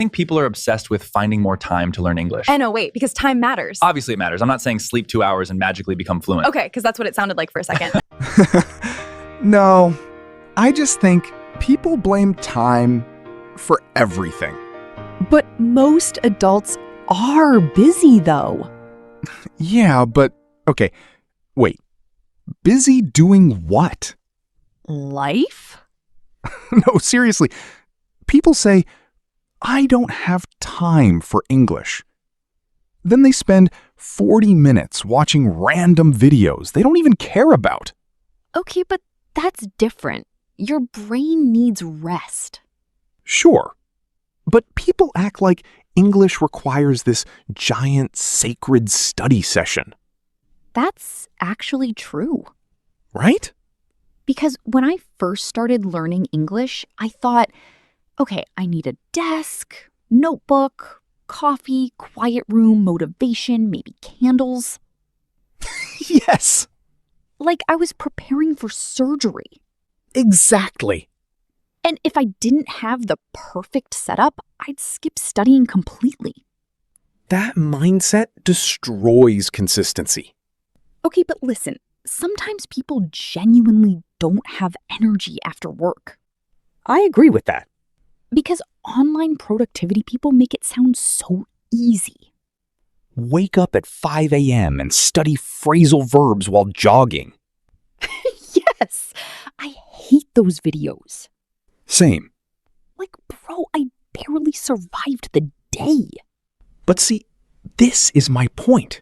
think people are obsessed with finding more time to learn English. And no, wait, because time matters. Obviously it matters. I'm not saying sleep 2 hours and magically become fluent. Okay, because that's what it sounded like for a second. No, I just think people blame time for everything. But most adults are busy, though. Yeah, but okay, wait. Busy doing what? Life? No, seriously. People say, I don't have time for English. Then they spend 40 minutes watching random videos they don't even care about. Okay, but that's different. Your brain needs rest. Sure. But people act like English requires this giant sacred study session. That's actually true. Right? Because when I first started learning English, I thought, okay, I need a desk, notebook, coffee, quiet room, motivation, maybe candles. Yes. Like I was preparing for surgery. Exactly. And if I didn't have the perfect setup, I'd skip studying completely. That mindset destroys consistency. Okay, but listen, sometimes people genuinely don't have energy after work. I agree with that. Because online productivity people make it sound so easy. Wake up at 5 a.m. and study phrasal verbs while jogging. Yes, I hate those videos. Same. Like, bro, I barely survived the day. But see, this is my point.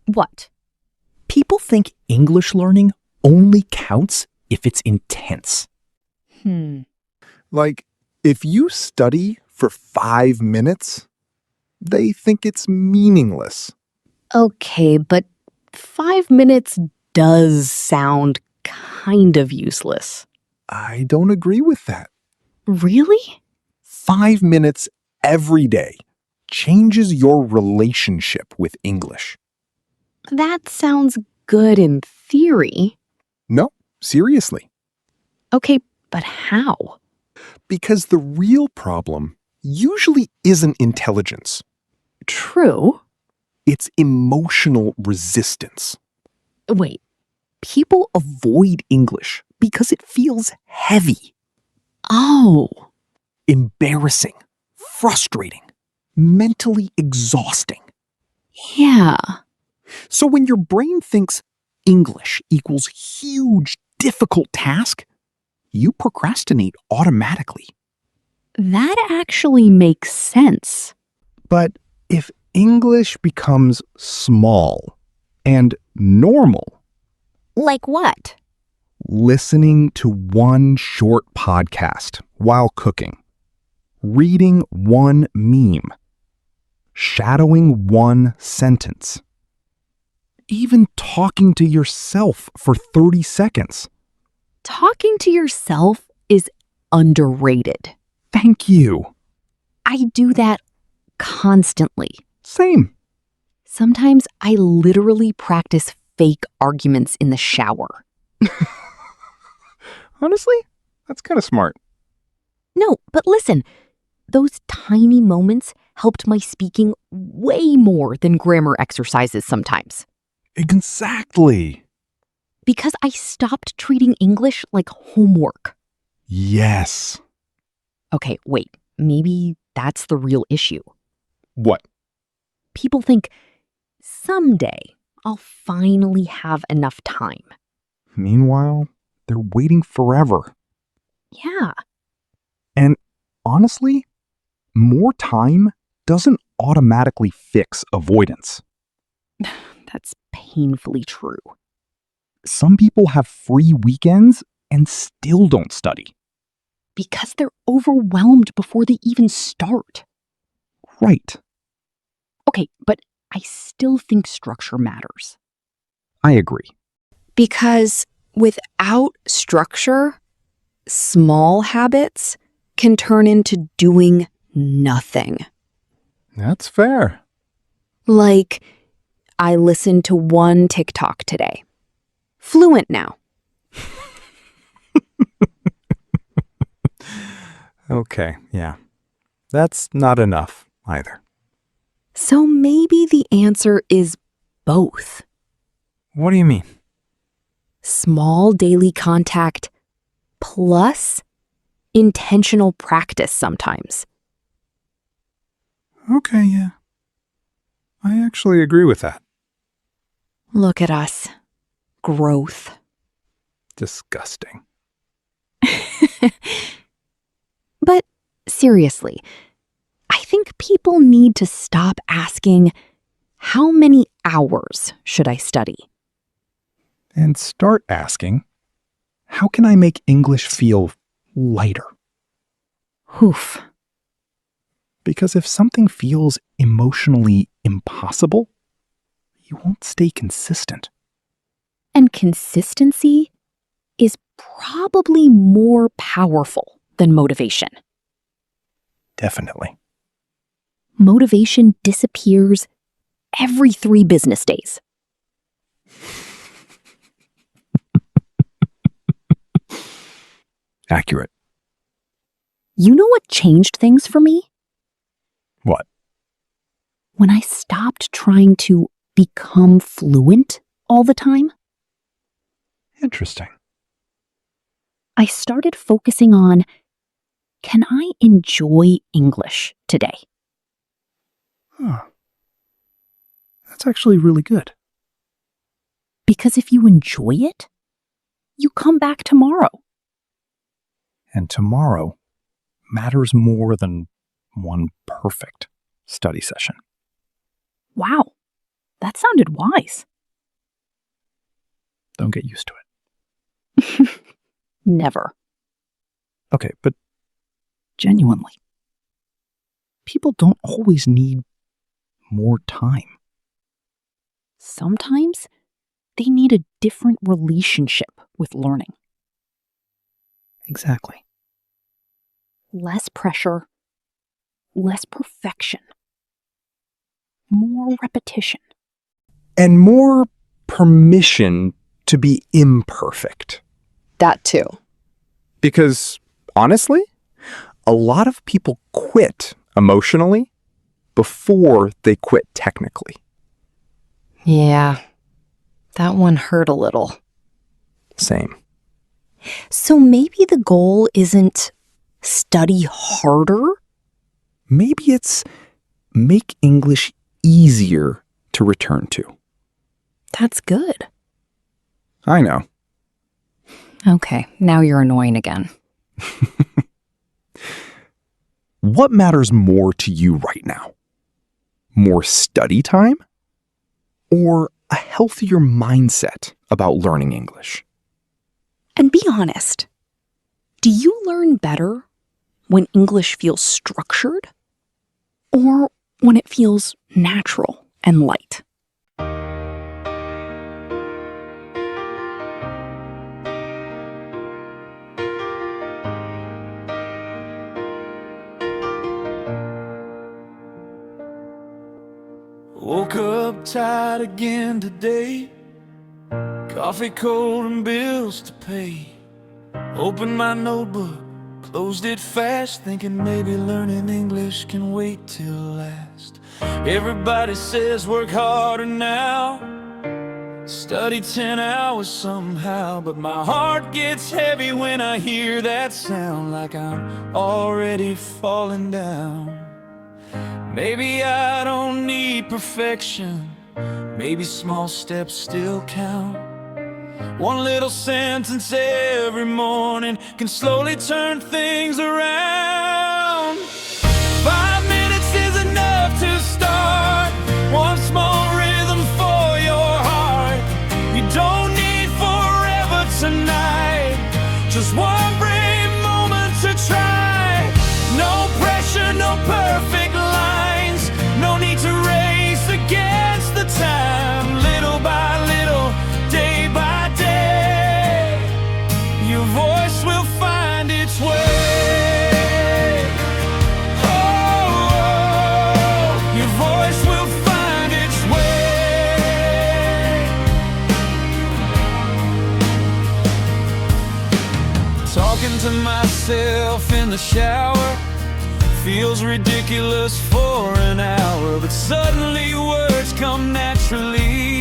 What? People think English learning only counts if it's intense. Like, if you study for 5 minutes, they think it's meaningless. Okay, but 5 minutes does sound kind of useless. I don't agree with that. Really? 5 minutes every day changes your relationship with English. That sounds good in theory. No, seriously. Okay, but how? Because the real problem usually isn't intelligence. True. It's emotional resistance. Wait, People avoid English because it feels heavy, oh, embarrassing, frustrating, mentally exhausting. yeah. So when your brain thinks English equals huge, difficult task, you procrastinate automatically. That actually makes sense. But if English becomes small and normal, Like what? listening to one short podcast while cooking, reading one meme, shadowing one sentence, even talking to yourself for 30 seconds. Talking to yourself is underrated. Thank you. I do that constantly. Same. Sometimes I literally practice fake arguments in the shower. Honestly, that's kind of smart. No, but listen, those tiny moments helped my speaking way more than grammar exercises sometimes. Exactly. Because I stopped treating English like homework. Yes. Okay, wait, maybe that's the real issue. What? People think, someday I'll finally have enough time. Meanwhile, they're waiting forever. Yeah, And honestly, more time doesn't automatically fix avoidance. that's painfully true. Some people have free weekends and still don't study. Because they're overwhelmed before they even start. Right. Okay, but I still think structure matters. I agree. Because without structure, small habits can turn into doing nothing. That's fair. Like, I listened to one TikTok today. Fluent now. Okay, yeah. That's not enough either. So maybe the answer is both. What do you mean? Small daily contact plus intentional practice sometimes. Okay, yeah. I actually agree with that. Look at us. Growth. Disgusting. But seriously, I think people need to stop asking, how many hours should I study? And start asking, how can I make English feel lighter? Oof. Because if something feels emotionally impossible, you won't stay consistent. And consistency is probably more powerful than motivation. Definitely. Motivation disappears every 3 business days. Accurate. You know what changed things for me? What? When I stopped trying to become fluent all the time, Interesting. I started focusing on, can I enjoy English today? Huh. That's actually really good. Because if you enjoy it, you come back tomorrow. And tomorrow matters more than one perfect study session. Wow, that sounded wise. Don't get used to it. Never. Okay, but genuinely, people don't always need more time. Sometimes they need a different relationship with learning. Exactly. Less pressure, less perfection, more repetition. And more permission to be imperfect. That too. Because, honestly, a lot of people quit emotionally before they quit technically. Yeah, that one hurt a little. Same. So maybe the goal isn't study harder? Maybe it's make English easier to return to. That's good. I know. Okay, now you're annoying again. What matters more to you right now? More study time? Or a healthier mindset about learning English? And be honest. Do you learn better when English feels structured or when it feels natural and light? Woke up tired again today. Coffee cold and bills to pay. Opened my notebook, closed it fast, thinking maybe learning English can wait till last. Everybody says work harder now, study 10 hours somehow, but my heart gets heavy when I hear that sound, like I'm already falling down. Maybe I don't need perfection, maybe small steps still count. One little sentence every morning can slowly turn things around. 5 minutes is enough to start, one small rhythm for your heart. You don't need forever tonight, just one brave moment to try. No pressure, no perfect lines, no need to race against the time. Little by little, day by day, your voice will find its way. Oh, your voice will find its way. Talking to myself in the shower, Feels ridiculous for an hour, but suddenly words come naturally,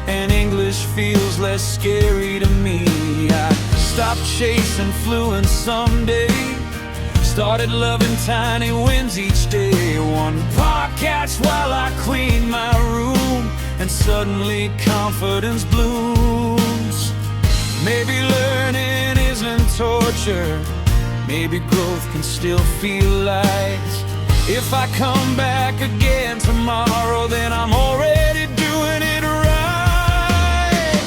and English feels less scary to me. I stopped chasing fluence someday, started loving tiny wins each day. One podcast while I clean my room, and suddenly confidence blooms. Maybe learning isn't torture, maybe growth can still feel light. If I come back again tomorrow, then I'm already doing it right.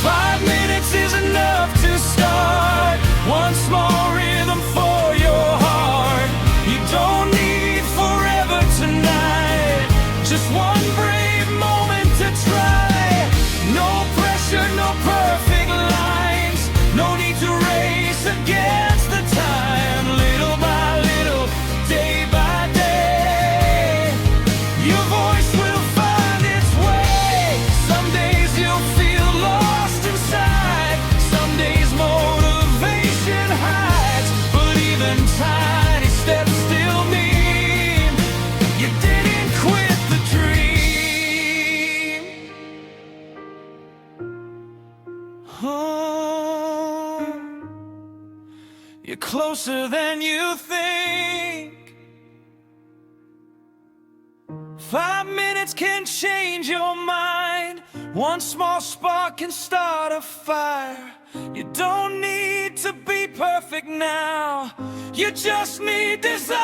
5 minutes is enough to start, one small rhythm for your heart. You don't need forever tonight, just one brave moment to try. No pressure, no perfect lines, no need to race against the time. Little by little, day by day, your voice will find its way. Some days you'll feel lost inside, some days motivation hides, but even tiny steps still mean you didn't quit the dream. Oh, you're closer than you think. 5 minutes can change your mind, one small spark can start a fire. You don't need to be perfect now, you just need desire.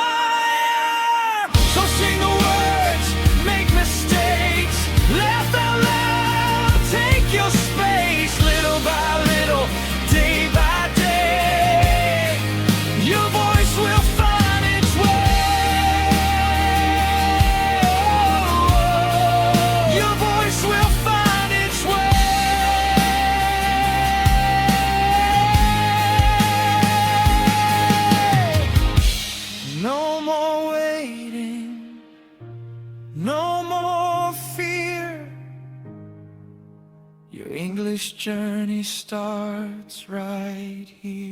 So sing the words, make mistakes, laugh out loud, take your space. Little by little, day by day, your voice will find its way. Your voice will find its way. No more waiting, no more fear. Your English journey starts right here.